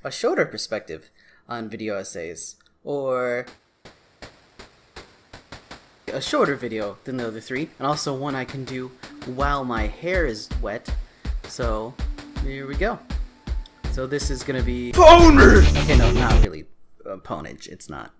a shorter perspective on video essays, or a shorter video than the other three, and also one I can do while my hair is wet. So here we go. So this is gonna be Poner! Okay, no, not really ponage. It's not.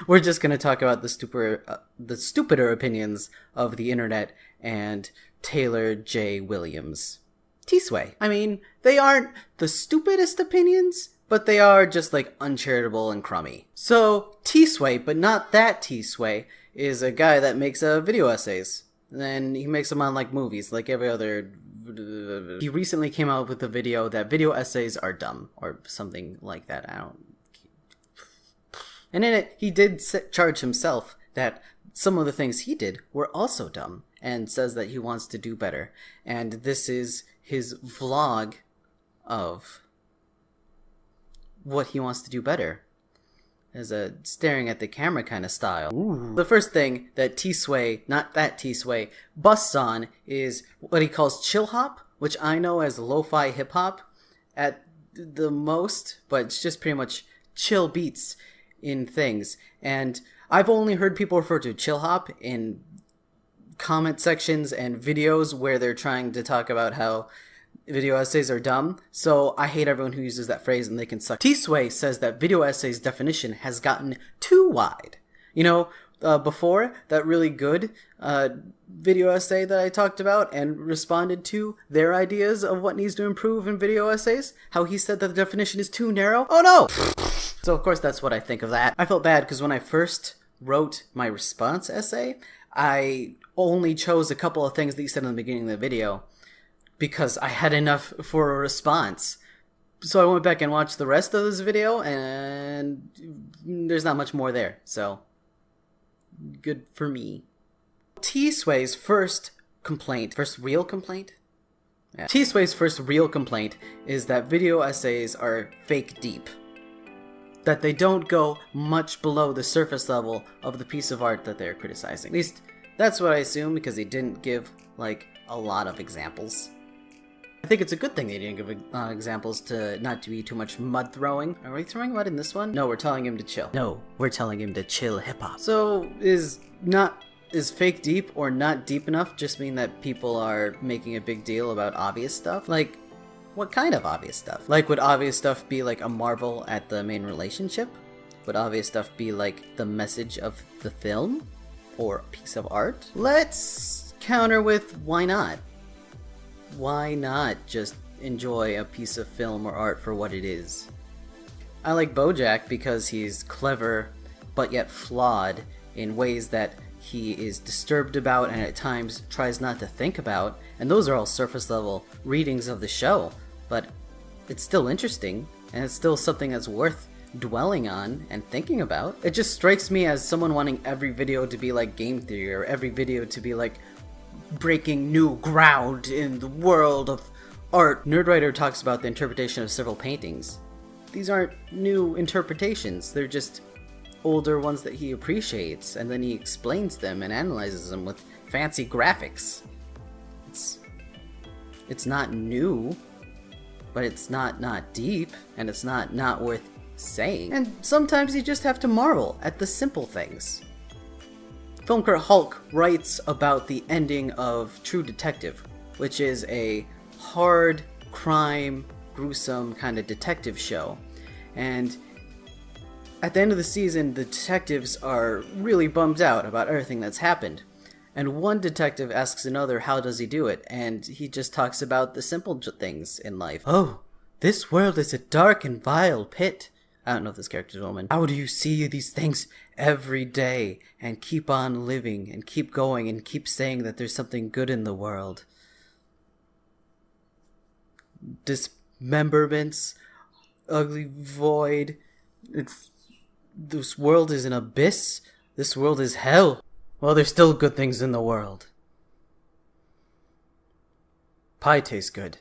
We're just gonna talk about the stupider opinions of the internet and Taylor J. Williams. T-Sway. I mean, they aren't the stupidest opinions, but they are just like uncharitable and crummy. So T-Sway, but not that T-Sway, is a guy that makes video essays. And he makes them on like movies, like every other. He recently came out with a video that video essays are dumb, or something like that. I don't. And in it, he did charge himself that some of the things he did were also dumb, and says that he wants to do better. And this is his vlog of what he wants to do better, as a staring at the camera kind of style. Ooh. The first thing that T-Sway, not that T-Sway, busts on is what he calls chill hop, which I know as lo-fi hip hop at the most, but it's just pretty much chill beats in things. And I've only heard people refer to chill hop in comment sections and videos where they're trying to talk about how video essays are dumb, so I hate everyone who uses that phrase and they can suck. T-Sway says that video essays definition has gotten too wide. You know, before, that really good video essay that I talked about and responded to their ideas of what needs to improve in video essays, how he said that the definition is too narrow. Oh no! So of course that's what I think of that. I felt bad because when I first wrote my response essay, I only chose a couple of things that you said in the beginning of the video because I had enough for a response. So I went back and watched the rest of this video, and there's not much more there. So, good for me. T-Sway's first real complaint? Yeah. T-Sway's first real complaint is that video essays are fake deep. That they don't go much below the surface level of the piece of art that they're criticizing. At least, that's what I assume, because he didn't give, like, a lot of examples. I think it's a good thing they didn't give examples to not to be too much mud throwing. Are we throwing mud in this one? No, we're telling him to chill. No, we're telling him to chill hip-hop. So, is fake deep or not deep enough just mean that people are making a big deal about obvious stuff? Like, what kind of obvious stuff? Like, would obvious stuff be like a marvel at the main relationship? Would obvious stuff be like the message of the film? Or a piece of art? Let's counter with why not? Why not just enjoy a piece of film or art for what it is? I like BoJack because he's clever but yet flawed in ways that he is disturbed about and at times tries not to think about, and those are all surface level readings of the show, but it's still interesting and it's still something that's worth dwelling on and thinking about. It just strikes me as someone wanting every video to be like game theory, or every video to be like breaking new ground in the world of art. Nerdwriter talks about the interpretation of several paintings. These aren't new interpretations, they're just older ones that he appreciates, and then he explains them and analyzes them with fancy graphics. It's not new, but it's not deep, and it's not worth saying. And sometimes you just have to marvel at the simple things. Film critic Hulk writes about the ending of True Detective, which is a hard crime, gruesome kind of detective show. And at the end of the season, the detectives are really bummed out about everything that's happened. And one detective asks another how does he do it, and he just talks about the simple things in life. Oh, this world is a dark and vile pit. I don't know if this character's a woman. How do you see these things every day and keep on living and keep going and keep saying that there's something good in the world? Dismemberments, ugly void. This world is an abyss. This world is hell. Well, there's still good things in the world. Pie tastes good.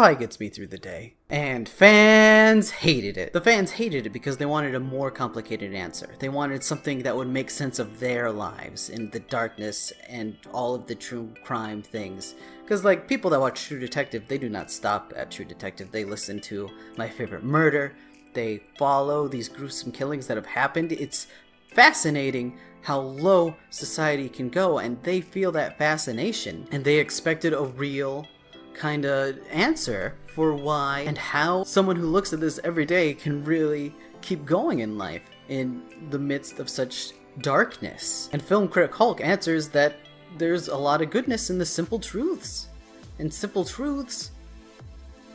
probably gets me through the day. And fans hated it. The fans hated it because they wanted a more complicated answer. They wanted something that would make sense of their lives in the darkness and all of the true crime things. Because, like, people that watch True Detective, they do not stop at True Detective. They listen to My Favorite Murder. They follow these gruesome killings that have happened. It's fascinating how low society can go, and they feel that fascination. And they expected a real kind of answer for why and how someone who looks at this every day can really keep going in life in the midst of such darkness. And film critic Hulk answers that there's a lot of goodness in the simple truths, and simple truths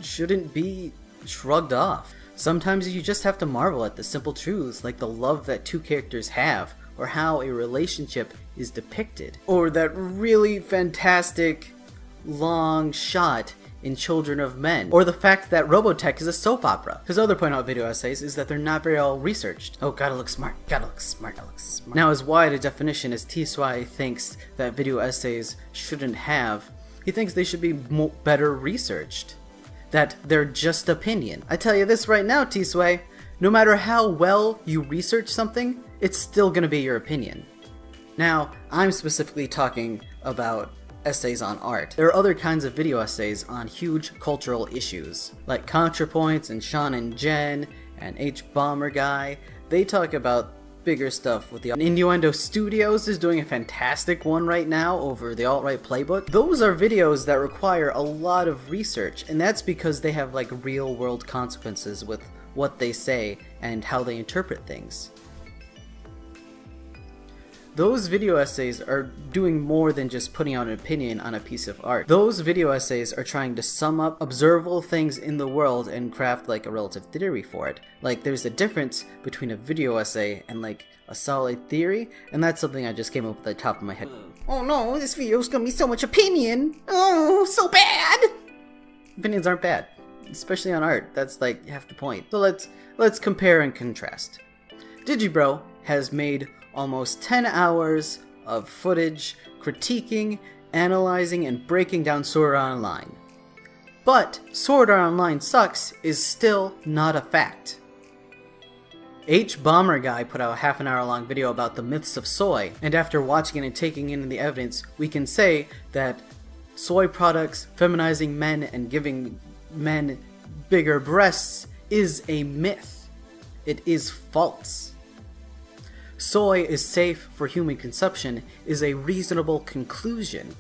shouldn't be shrugged off. Sometimes you just have to marvel at the simple truths, like the love that two characters have, or how a relationship is depicted, or that really fantastic long shot in Children of Men, or the fact that Robotech is a soap opera. His other point about video essays is that they're not very well researched. Oh, gotta look smart, gotta look smart, gotta look smart. Now, as wide a definition as T-Swai thinks that video essays shouldn't have, he thinks they should be better researched. That they're just opinion. I tell you this right now, T-Sway, no matter how well you research something, it's still gonna be your opinion. Now, I'm specifically talking about essays on art. There are other kinds of video essays on huge cultural issues, like ContraPoints and Sean and Jen and H Bomber Guy. They talk about bigger stuff with the Innuendo Studios is doing a fantastic one right now over the alt-right playbook. Those are videos that require a lot of research, and that's because they have like real world consequences with what they say and how they interpret things. Those video essays are doing more than just putting out an opinion on a piece of art. Those video essays are trying to sum up observable things in the world and craft like a relative theory for it. Like, there's a difference between a video essay and like a solid theory, and that's something I just came up with at the top of my head. Oh no, this video's gonna be so much opinion! Oh, so bad! Opinions aren't bad, especially on art. That's like half the point. So let's compare and contrast. Digibro has made almost 10 hours of footage critiquing, analyzing, and breaking down Sword Art Online. But Sword Art Online sucks is still not a fact. H Bomber Guy put out a half an hour long video about the myths of soy, and after watching it and taking in the evidence, we can say that soy products feminizing men and giving men bigger breasts is a myth. It is false. Soy is safe for human consumption is a reasonable conclusion.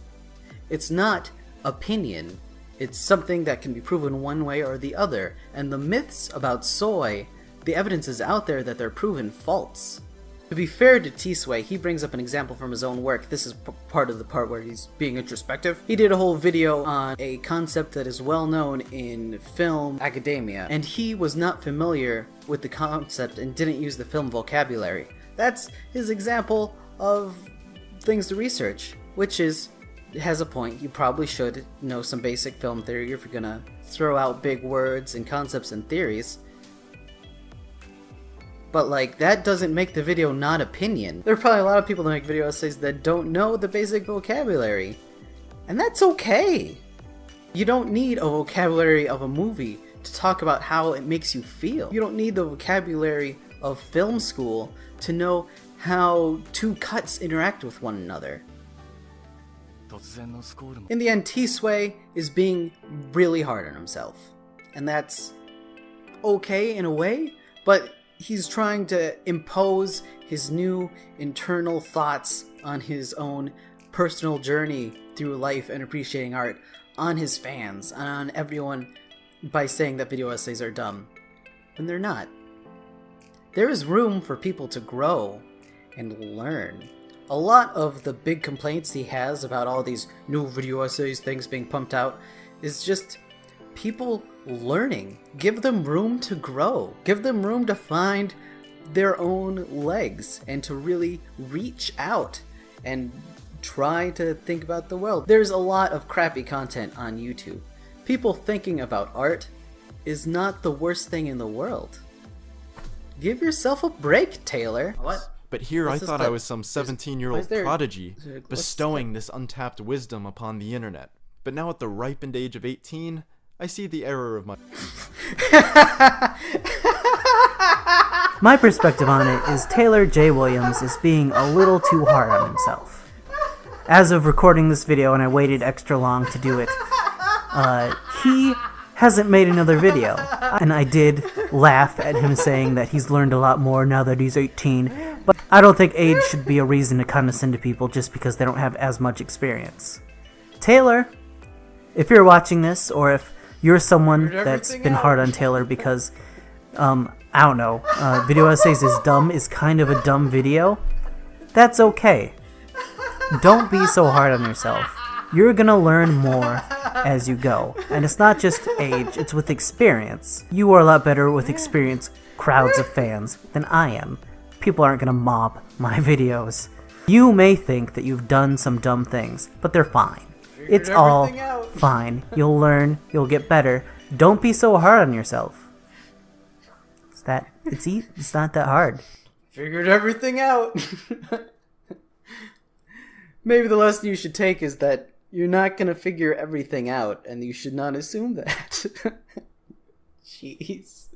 It's not opinion. It's something that can be proven one way or the other. And the myths about soy, the evidence is out there that they're proven false. To be fair to T-Sway, he brings up an example from his own work. This is part of the part where he's being introspective. He did a whole video on a concept that is well known in film academia, and he was not familiar with the concept and didn't use the film vocabulary. That's his example of things to research, which has a point. You probably should know some basic film theory if you're gonna throw out big words and concepts and theories. But like, that doesn't make the video not opinion. There are probably a lot of people that make video essays that don't know the basic vocabulary. And that's okay. You don't need a vocabulary of a movie to talk about how it makes you feel. You don't need the vocabulary of film school to know how two cuts interact with one another. In the end, T-Sway is being really hard on himself. And that's okay in a way, but he's trying to impose his new internal thoughts on his own personal journey through life and appreciating art on his fans, on everyone, by saying that video essays are dumb. When they're not. There is room for people to grow and learn. A lot of the big complaints he has about all these new video essays, things being pumped out, is just people learning. Give them room to grow. Give them room to find their own legs and to really reach out and try to think about the world. There's a lot of crappy content on YouTube. People thinking about art is not the worst thing in the world. Give yourself a break, Taylor. What? But here I thought I was some 17-year-old prodigy, bestowing this untapped wisdom upon the internet. But now at the ripened age of 18, I see the error of my... My perspective on it is Taylor J. Williams is being a little too hard on himself. As of recording this video, and I waited extra long to do it, he hasn't made another video. And I did laugh at him saying that he's learned a lot more now that he's 18. But I don't think age should be a reason to condescend to people just because they don't have as much experience. Taylor, if you're watching this, or if you're someone that's been hard on Taylor because, I don't know, video essays is kind of a dumb video, that's okay. Don't be so hard on yourself. You're gonna learn more as you go. And it's not just age, it's with experience. You are a lot better with experienced crowds of fans than I am. People aren't gonna mob my videos. You may think that you've done some dumb things, but they're fine. It's all fine. You'll learn, you'll get better. Don't be so hard on yourself. It's not that hard. Figured everything out. Maybe the lesson you should take is that you're not going to figure everything out, and you should not assume that. Jeez.